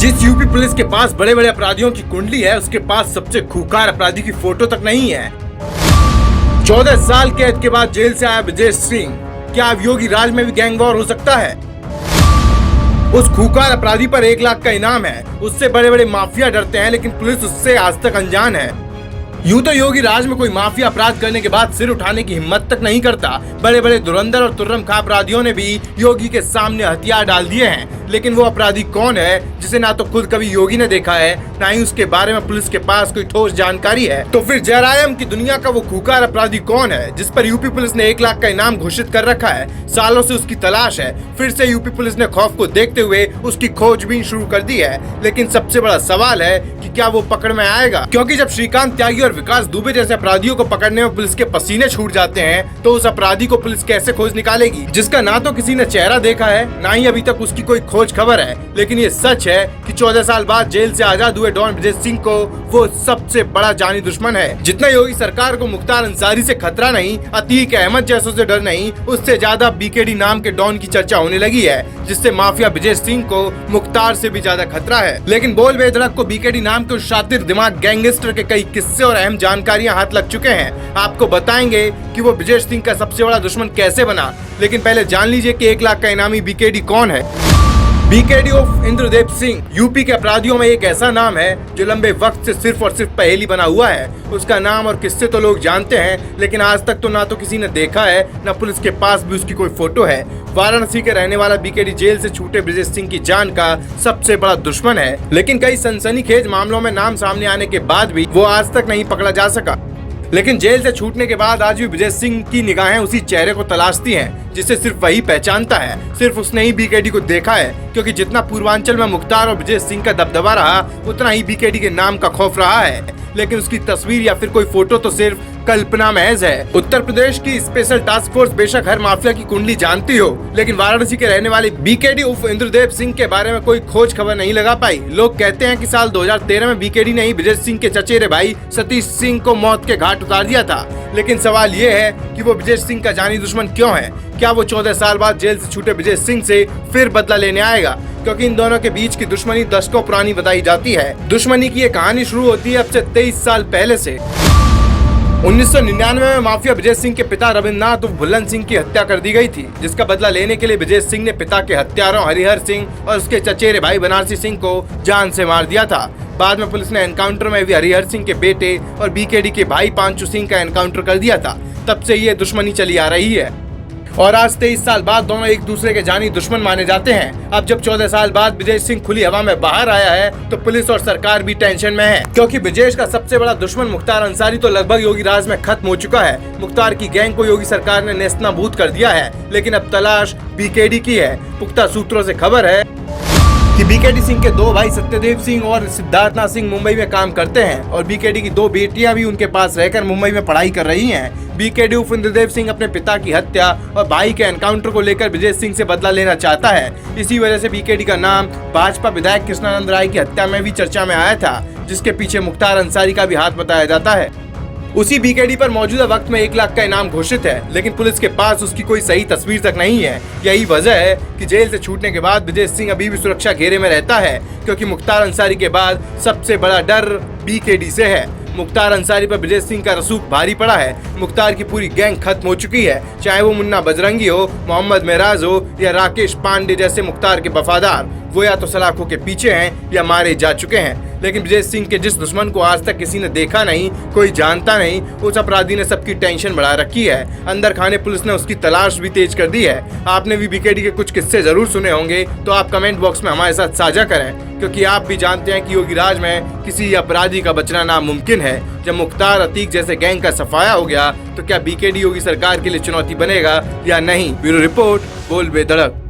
जिस UP police के पास बड़े बड़े अपराधियों की कुंडली है, उसके पास सबसे खूंखार अपराधी की फोटो तक नहीं है। 14 साल कैद के बाद जेल से आया ब्रजेश सिंह, क्या अब योगी राज में भी गैंग वॉर हो सकता है? उस खूंखार अपराधी पर 1 लाख का इनाम है। उससे बड़े बड़े माफिया डरते हैं, लेकिन पुलिस उससे आज तक अनजान है। यूं तो योगी राज में कोई माफिया अपराध करने के बाद सिर उठाने की हिम्मत तक नहीं करता। बड़े बड़े धुरंधर और तुर्रम खा अपराधियों ने भी योगी के सामने हथियार डाल दिए हैं, लेकिन वो अपराधी कौन है जिसे ना तो खुद कभी योगी ने देखा है, ना ही उसके बारे में पुलिस के पास कोई ठोस जानकारी है। तो फिर जरायम की दुनिया का वो खूंखार अपराधी कौन है जिस पर यूपी पुलिस ने 1 लाख का इनाम घोषित कर रखा है? सालों से उसकी तलाश है। फिर से यूपी पुलिस ने खौफ को देखते हुए उसकी खोजबीन शुरू कर दी है, लेकिन सबसे बड़ा सवाल है कि क्या वो पकड़ में आएगा? क्योंकि जब श्रीकांत त्यागी और विकास दुबे जैसे अपराधियों को पकड़ने में पुलिस के पसीने छूट जाते हैं, तो उस अपराधी को पुलिस कैसे खोज निकालेगी, जिसका ना तो किसी ने चेहरा देखा है, ना ही अभी तक उसकी कोई खोज खबर है। लेकिन ये सच है कि 14 साल बाद जेल से आजाद हुए डॉन ब्रजेश सिंह को वो सबसे बड़ा जानी दुश्मन है। जितना योगी सरकार को मुख्तार अंसारी से खतरा नहीं, अतीक अहमद जैसों से डर नहीं, उससे ज्यादा बीकेडी नाम के डॉन की चर्चा होने लगी है, जिससे माफिया ब्रजेश सिंह को मुख्तार से भी ज्यादा खतरा है। लेकिन बोल बेधड़क को बीकेडी नाम के उस शातिर दिमाग गैंगस्टर के कई किस्से और अहम जानकारियां हाथ लग चुके हैं। आपको बताएंगे कि वो ब्रजेश सिंह का सबसे बड़ा दुश्मन कैसे बना, लेकिन पहले जान लीजिए कि 1 लाख का इनामी बीकेडी कौन है। बीकेडी उर्फ इंद्रदेव सिंह यूपी के अपराधियों में एक ऐसा नाम है जो लंबे वक्त से सिर्फ और सिर्फ पहेली बना हुआ है। उसका नाम और किस्से तो लोग जानते हैं, लेकिन आज तक तो ना तो किसी ने देखा है, ना पुलिस के पास भी उसकी कोई फोटो है। वाराणसी के रहने वाला बीकेडी जेल से छूटे ब्रजेश सिंह की जान का सबसे बड़ा दुश्मन है, लेकिन कई सनसनीखेज मामलों में नाम सामने आने के बाद भी वो आज तक नहीं पकड़ा जा सका। लेकिन जेल से छूटने के बाद आज भी ब्रजेश सिंह की निगाहें उसी चेहरे को तलाशती हैं जिसे सिर्फ वही पहचानता है। सिर्फ उसने ही बीकेडी को देखा है, क्योंकि जितना पूर्वांचल में मुख्तार और ब्रजेश सिंह का दबदबा रहा, उतना ही बीकेडी के नाम का खौफ रहा है। लेकिन उसकी तस्वीर या फिर कोई फोटो तो सिर्फ कल्पना महज है। उत्तर प्रदेश की स्पेशल टास्क फोर्स बेशक हर माफिया की कुंडली जानती हो, लेकिन वाराणसी के रहने वाले बीकेडी उर्फ इंद्रदेव सिंह के बारे में कोई खोज खबर नहीं लगा पाई। लोग कहते हैं कि साल 2013 में बीकेडी ने ही ब्रजेश सिंह के चचेरे भाई सतीश सिंह को मौत के घाट उतार दिया था। लेकिन सवाल ये है कि वो ब्रजेश सिंह का जानी दुश्मन क्यों है? क्या वो 14 साल बाद जेल से छूटे ब्रजेश सिंह से फिर बदला लेने आएगा? क्योंकि इन दोनों के बीच की दुश्मनी दशकों पुरानी बताई जाती है। दुश्मनी की ये कहानी शुरू होती है अब से 23 साल पहले से। 1999 में माफिया ब्रजेश सिंह के पिता रविन्द्रनाथ उर्फ भुल्लन सिंह की हत्या कर दी गई थी, जिसका बदला लेने के लिए ब्रजेश सिंह ने पिता के हत्यारों हरिहर सिंह और उसके चचेरे भाई बनारसी सिंह को जान से मार दिया था। बाद में पुलिस ने एनकाउंटर में भी हरिहर सिंह के बेटे और बीकेडी के भाई पांचू सिंह का एनकाउंटर कर दिया था। तब से ये दुश्मनी चली आ रही है और आज 23 साल बाद दोनों एक दूसरे के जानी दुश्मन माने जाते हैं। अब जब 14 साल बाद ब्रजेश सिंह खुली हवा में बाहर आया है, तो पुलिस और सरकार भी टेंशन में है, क्योंकि ब्रजेश का सबसे बड़ा दुश्मन मुख्तार अंसारी तो लगभग योगी राज में खत्म हो चुका है। मुख्तार की गैंग को योगी सरकार ने नेस्तनाबूद कर दिया है, लेकिन अब तलाश बीकेडी की है। पुख्ता सूत्रों से खबर है कि बीकेडी सिंह के 2 भाई सत्यदेव सिंह और सिद्धार्थनाथ सिंह मुंबई में काम करते हैं और बीकेडी की 2 बेटियां भी उनके पास रहकर मुंबई में पढ़ाई कर रही हैं। बीकेडी उर्फ इंद्रदेव सिंह अपने पिता की हत्या और भाई के एनकाउंटर को लेकर ब्रजेश सिंह से बदला लेना चाहता है। इसी वजह से बीकेडी का नाम भाजपा विधायक कृष्णानंद राय की हत्या में भी चर्चा में आया था, जिसके पीछे मुख्तार अंसारी का भी हाथ बताया जाता है। उसी बीकेडी पर मौजूदा वक्त में 1 लाख का इनाम घोषित है, लेकिन पुलिस के पास उसकी कोई सही तस्वीर तक नहीं है। यही वजह है कि जेल से छूटने के बाद ब्रजेश सिंह अभी भी सुरक्षा घेरे में रहता है, क्योंकि मुख्तार अंसारी के बाद सबसे बड़ा डर बीकेडी से है। मुख्तार अंसारी पर ब्रजेश सिंह का रसूख भारी पड़ा है। मुख्तार की पूरी गैंग खत्म हो चुकी है, चाहे वो मुन्ना बजरंगी हो, मोहम्मद मेराज हो या राकेश पांडे जैसे मुख्तार के वफादार। वो या तो सलाखों के पीछे हैं या मारे जा चुके हैं। लेकिन ब्रजेश सिंह के जिस दुश्मन को आज तक किसी ने देखा नहीं, कोई जानता नहीं, उस अपराधी ने सबकी टेंशन बढ़ा रखी है। अंदर खाने पुलिस ने उसकी तलाश भी तेज कर दी है। आपने भी बीकेडी के कुछ किस्से जरूर सुने होंगे, तो आप कमेंट बॉक्स में हमारे साथ साझा करें, क्योंकि आप भी जानते हैं कि योगी राज में किसी अपराधी का बचना नामुमकिन है। जब मुख्तार अतीक जैसे गैंग का सफाया हो गया, तो क्या बीकेडी योगी सरकार के लिए चुनौती बनेगा या नहीं? ब्यूरो रिपोर्ट, बोल बेधड़क।